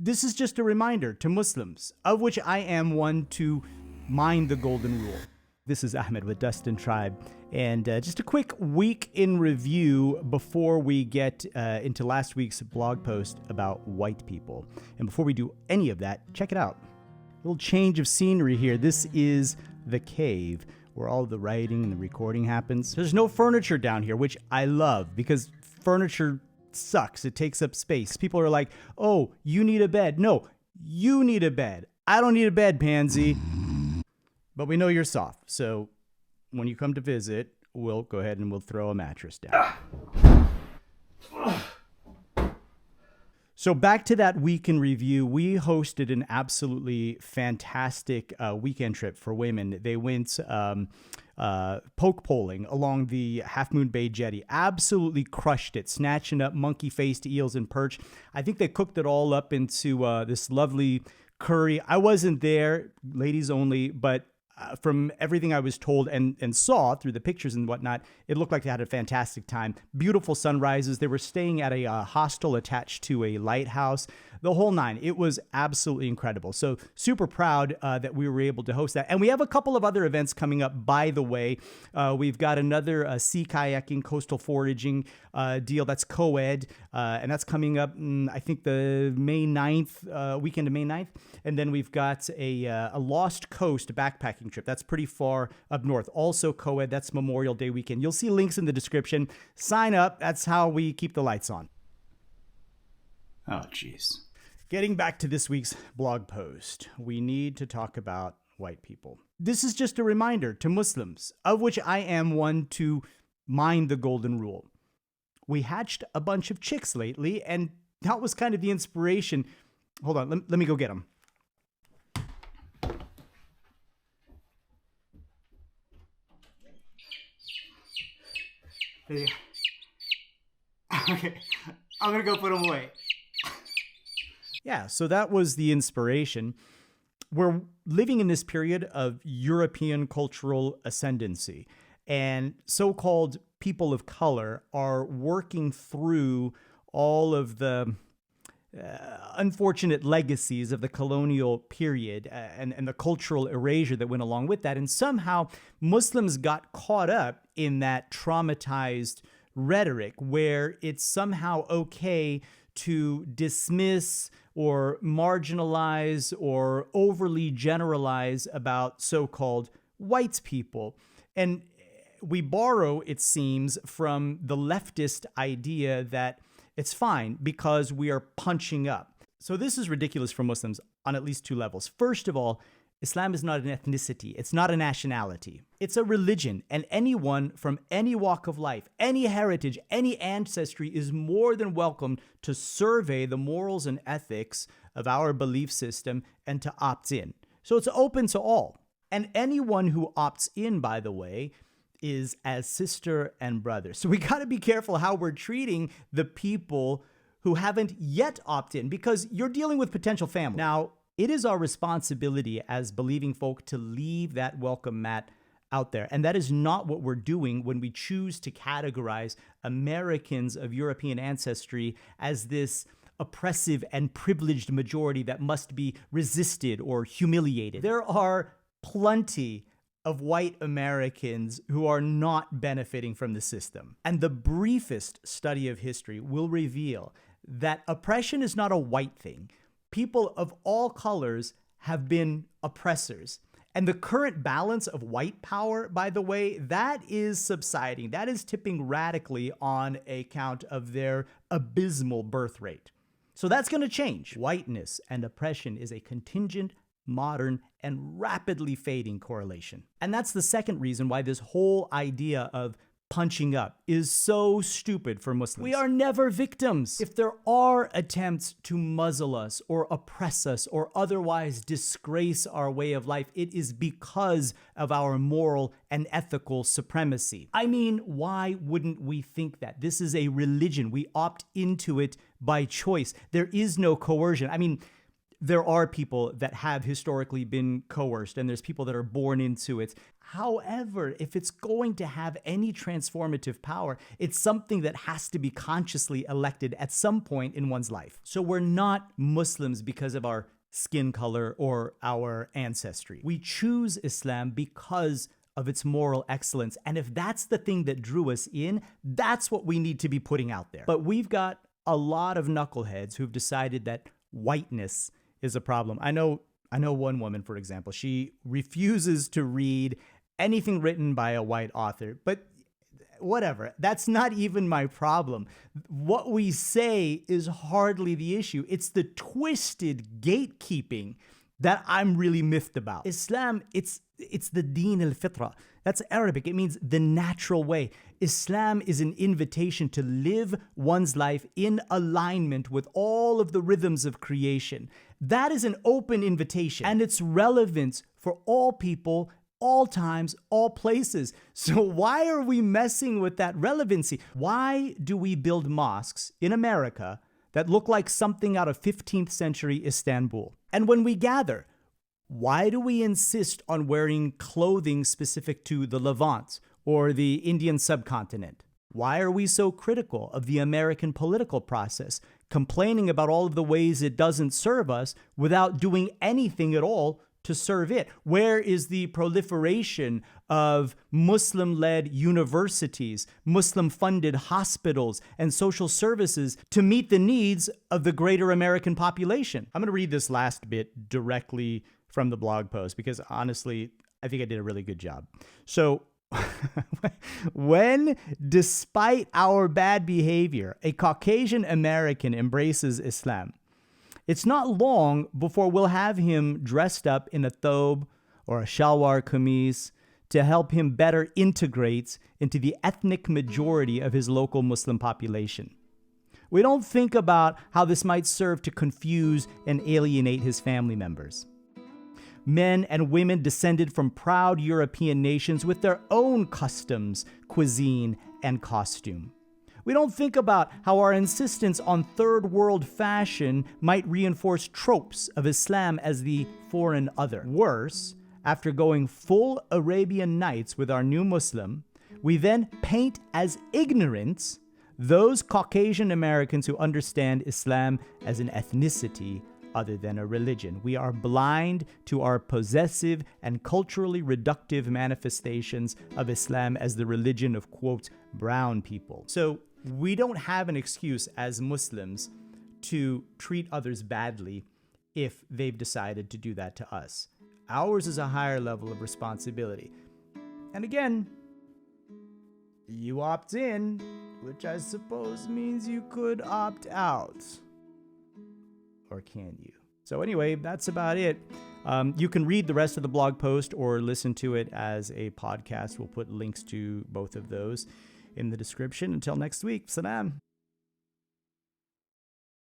This is just a reminder to Muslims, of which I am one, to mind the golden rule. This is Ahmed with Dustin Tribe, and just a quick week in review before we get into last week's blog post about white people. And before we do any of that, check it out. A little change of scenery here. This is the cave where all the writing and the recording happens. There's no furniture down here, which I love because furniture sucks. It takes up space. People are like, oh, you need a bed. No, you need a bed. I don't need a bed, pansy. But we know you're soft, so when you come to visit, we'll go ahead and we'll throw a mattress down. So back to that week in review, we hosted an absolutely fantastic weekend trip for women. They went poke poling along the Half Moon Bay jetty. Absolutely crushed it, snatching up monkey-faced eels and perch. I think they cooked it all up into this lovely curry. I wasn't there, ladies only, but from everything I was told and saw through the pictures and whatnot, it looked like they had a fantastic time. Beautiful sunrises. They were staying at a hostel attached to a lighthouse. The whole nine. It was absolutely incredible. So super proud that we were able to host that. And we have a couple of other events coming up, by the way. We've got another sea kayaking, coastal foraging deal that's co-ed. And that's coming up, I think, the May 9th, weekend of May 9th. And then we've got a Lost Coast backpacking trip. That's pretty far up north. Also co-ed. That's Memorial Day weekend. You'll see links in the description. Sign up. That's how we keep the lights on. Oh, jeez. Getting back to this week's blog post, we need to talk about white people. This is just a reminder to Muslims, of which I am one, to mind the golden rule. We hatched a bunch of chicks lately, and that was kind of the inspiration. Hold on, let me go get them. There you go. Okay, I'm gonna go put them away. Yeah, so that was the inspiration. We're living in this period of European cultural ascendancy, and so-called people of color are working through all of the unfortunate legacies of the colonial period and the cultural erasure that went along with that. And somehow Muslims got caught up in that traumatized rhetoric where it's somehow okay to dismiss or marginalize or overly generalize about so-called white people. And we borrow, it seems, from the leftist idea that it's fine because we are punching up. So this is ridiculous for Muslims on at least two levels. First of all, Islam is not an ethnicity. It's not a nationality. It's a religion, and anyone from any walk of life, any heritage, any ancestry is more than welcome to survey the morals and ethics of our belief system and to opt in. So it's open to all. And anyone who opts in, by the way, is as sister and brother. So we got to be careful how we're treating the people who haven't yet opted in, because you're dealing with potential family. Now, it is our responsibility as believing folk to leave that welcome mat out there. And that is not what we're doing when we choose to categorize Americans of European ancestry as this oppressive and privileged majority that must be resisted or humiliated. There are plenty of white Americans who are not benefiting from the system. And the briefest study of history will reveal that oppression is not a white thing. People of all colors have been oppressors. And the current balance of white power, by the way, that is subsiding. That is tipping radically on account of their abysmal birth rate. So that's going to change. Whiteness and oppression is a contingent, modern, and rapidly fading correlation. And that's the second reason why this whole idea of punching up is so stupid for Muslims. We are never victims. If there are attempts to muzzle us or oppress us or otherwise disgrace our way of life, it is because of our moral and ethical supremacy. I mean, why wouldn't we think that? This is a religion. We opt into it by choice. There is no coercion. I mean, there are people that have historically been coerced, and there's people that are born into it. However, if it's going to have any transformative power, it's something that has to be consciously elected at some point in one's life. So we're not Muslims because of our skin color or our ancestry. We choose Islam because of its moral excellence. And if that's the thing that drew us in, that's what we need to be putting out there. But we've got a lot of knuckleheads who've decided that whiteness is a problem. I know one woman, for example, she refuses to read anything written by a white author, but whatever. That's not even my problem. What we say is hardly the issue. It's the twisted gatekeeping that I'm really miffed about. Islam, it's the Deen al-Fitra. That's Arabic. It means the natural way. Islam is an invitation to live one's life in alignment with all of the rhythms of creation. That is an open invitation, and it's relevant for all people, all times, all places. So why are we messing with that relevancy? Why do we build mosques in America that look like something out of 15th century Istanbul? And when we gather, why do we insist on wearing clothing specific to the Levant or the Indian subcontinent? Why are we so critical of the American political process, complaining about all of the ways it doesn't serve us without doing anything at all to serve it? Where is the proliferation of Muslim-led universities, Muslim-funded hospitals, and social services to meet the needs of the greater American population? I'm going to read this last bit directly from the blog post because honestly, I think I did a really good job. So when, despite our bad behavior, a Caucasian American embraces Islam, it's not long before we'll have him dressed up in a thobe or a shalwar kameez to help him better integrate into the ethnic majority of his local Muslim population. We don't think about how this might serve to confuse and alienate his family members. Men and women descended from proud European nations with their own customs, cuisine, and costume. We don't think about how our insistence on third world fashion might reinforce tropes of Islam as the foreign other. Worse, after going full Arabian Nights with our new Muslim, we then paint as ignorant those Caucasian Americans who understand Islam as an ethnicity other than a religion. We are blind to our possessive and culturally reductive manifestations of Islam as the religion of, quote, brown people. So we don't have an excuse as Muslims to treat others badly if they've decided to do that to us. Ours is a higher level of responsibility. And again, you opt in, which I suppose means you could opt out. Or can you? So anyway, that's about it. You can read the rest of the blog post or listen to it as a podcast. We'll put links to both of those in the description. Until next week, salam.